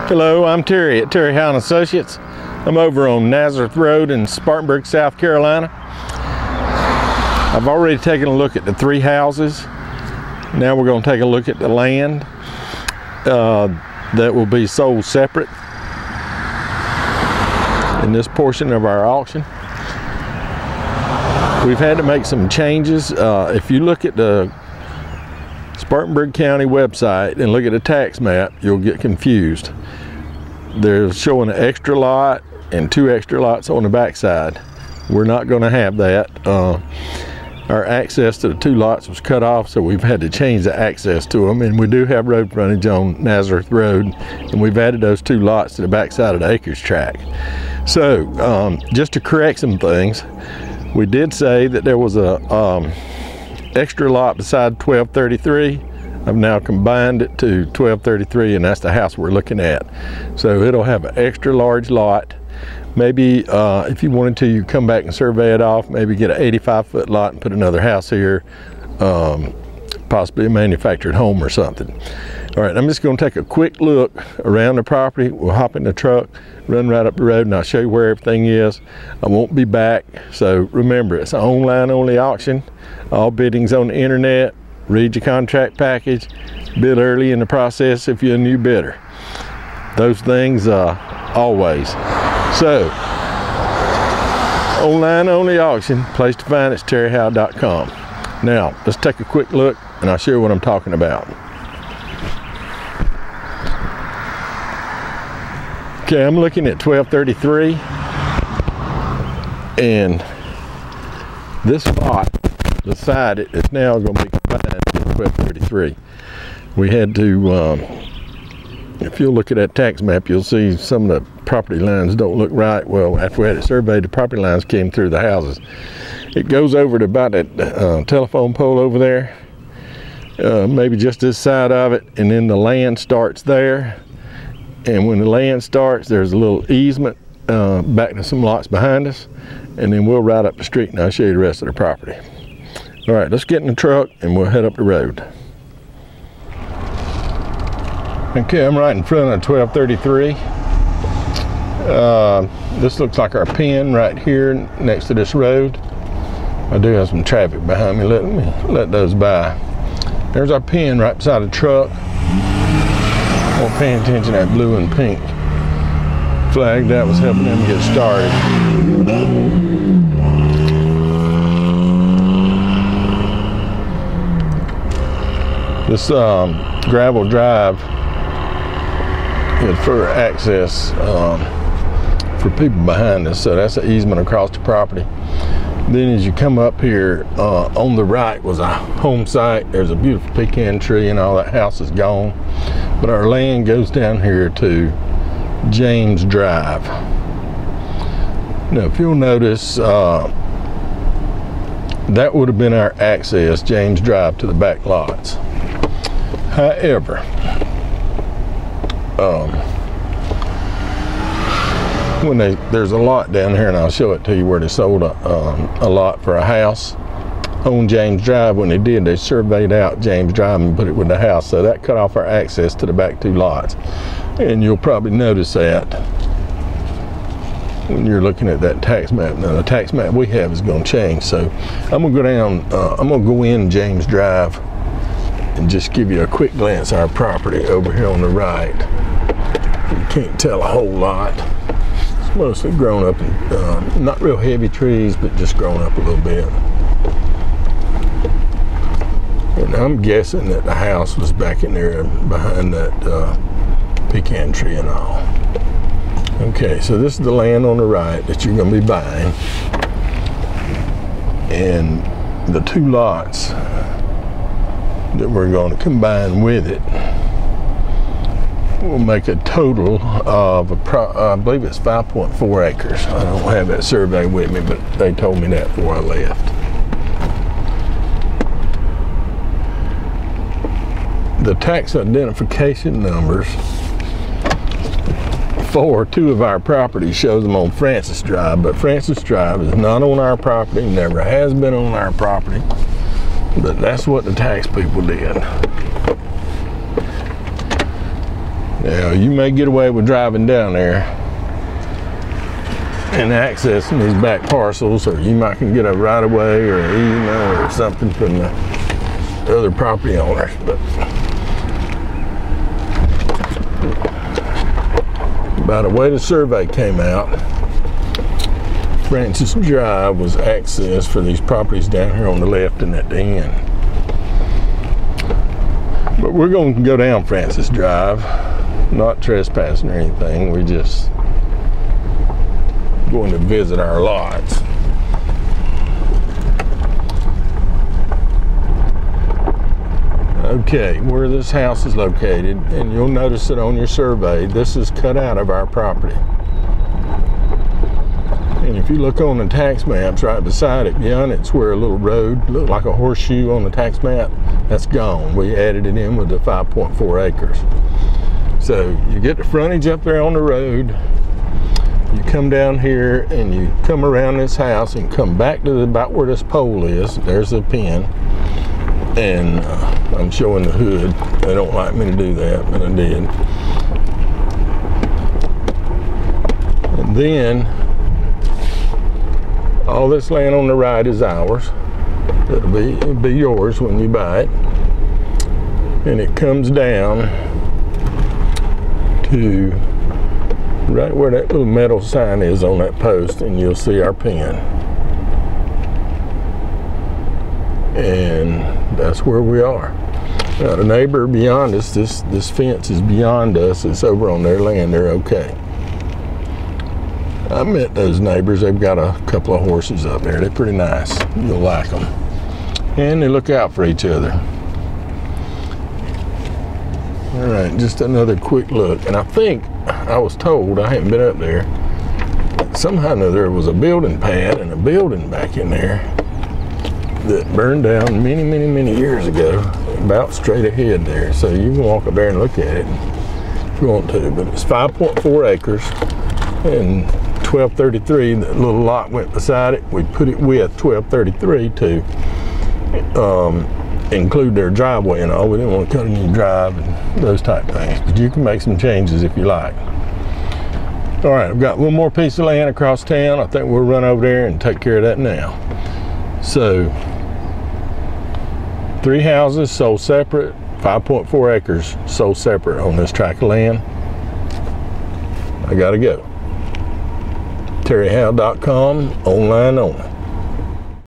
Hello, I'm Terry at Terry Howell & Associates. I'm over on Nazareth Road in Spartanburg, South Carolina. I've already taken a look at the 3 houses. Now we're going to take a look at the land that will be sold separate in this portion of our auction. We've had to make some changes. If you look at the Spartanburg County website and look at the tax map, you'll get confused. They're showing an extra lot and 2 extra lots on the backside. We're not going to have that. Our access to the 2 lots was cut off, so we've had to change the access to them, and we do have road frontage on Nazareth Road, and we've added those 2 lots to the backside of the acreage tract. So just to correct some things, we did say that there was a extra lot beside 1233. I've now combined it to 1233, and that's the house we're looking at. So it'll have an extra large lot. Maybe if you wanted to, you come back and survey it off, maybe get an 85-foot lot and put another house here, possibly a manufactured home or something. All right, I'm just going to take a quick look around the property. We'll hop in the truck, run right up the road, and I'll show you where everything is. I won't be back, so remember, it's an online-only auction. All bidding's on the internet. Read your contract package. Bid early in the process if you're a new bidder. Those things always. So, online-only auction, place to find it's terryhowell.com. Now, let's take a quick look, and I'll show you what I'm talking about. Okay, I'm looking at 1233, and this lot beside it is now going to be combined with 1233. We had to, if you'll look at that tax map, you'll see some of the property lines don't look right. Well, after we had it surveyed, the property lines came through the houses. It goes over to about that telephone pole over there, maybe just this side of it, and then the land starts there. And when the land starts, there's a little easement back to some lots behind us, and then we'll ride up the street and I'll show you the rest of the property. All right, let's get in the truck and we'll head up the road. Okay, I'm right in front of 1233. This looks like our pen right here next to this road. I do have some traffic behind me. Let me let those by. There's our pen right beside the truck. Well, paying attention to that blue and pink flag. That was helping them get started. This gravel drive is for access for people behind us, so that's an easement across the property. Then as you come up here, on the right was a home site. There's a beautiful pecan tree and all that house is gone. But our land goes down here to James Drive. Now if you'll notice, that would have been our access, James Drive, to the back lots. However, there's a lot down here, and I'll show it to you where they sold a lot for a house on James Drive. When they did, they surveyed out James Drive and put it with the house, so that cut off our access to the back 2 lots. And you'll probably notice that when you're looking at that tax map. Now the tax map we have is going to change, so I'm going to go down, I'm going to go in James Drive and just give you a quick glance at our property over here on the right. You can't tell a whole lot. It's mostly grown up, and not real heavy trees, but just grown up a little bit. And I'm guessing that the house was back in there behind that pecan tree and all. Okay, so this is the land on the right that you're going to be buying. And the 2 lots that we're going to combine with it will make a total of, I believe it's 5.4 acres. I don't have that survey with me, but they told me that before I left. The tax identification numbers for 2 of our properties shows them on Francis Drive, but Francis Drive is not on our property, never has been on our property, but that's what the tax people did. Now, you may get away with driving down there and accessing these back parcels, or you might can get a right of way or an easement or something from the other property owners. But by the way the survey came out, Francis Drive was accessed for these properties down here on the left and at the end. But we're going to go down Francis Drive, not trespassing or anything. We're just going to visit our lots. Okay, where this house is located, and you'll notice it on your survey, this is cut out of our property. And if you look on the tax maps right beside it, beyond it's where a little road looked like a horseshoe on the tax map, that's gone. We added it in with the 5.4 acres. So you get the frontage up there on the road, you come down here and you come around this house and come back to about where this pole is. There's the pin. And I'm showing the hood. They don't like me to do that, but I did. And then all this land on the right is ours. It'll be yours when you buy it. And it comes down to right where that little metal sign is on that post, and you'll see our pin. And that's where we are. Now the neighbor beyond us, this fence is beyond us. It's over on their land. They're okay. I met those neighbors. They've got a couple of horses up there. They're pretty nice. You'll like them. And they look out for each other. All right, just another quick look. And I think, I was told, I haven't been up there, somehow there was a building pad and a building back in there that burned down many years ago, about straight ahead there. So you can walk up there and look at it if you want to. But it's 5.4 acres and 1233, that little lot went beside it. We put it with 1233 to include their driveway and all. We didn't want to cut a new drive and those type things. But you can make some changes if you like. All right, I've got one more piece of land across town. I think we'll run over there and take care of that now. So 3 houses sold separate, 5.4 acres sold separate on this tract of land. I gotta go. TerryHowe.com, online only.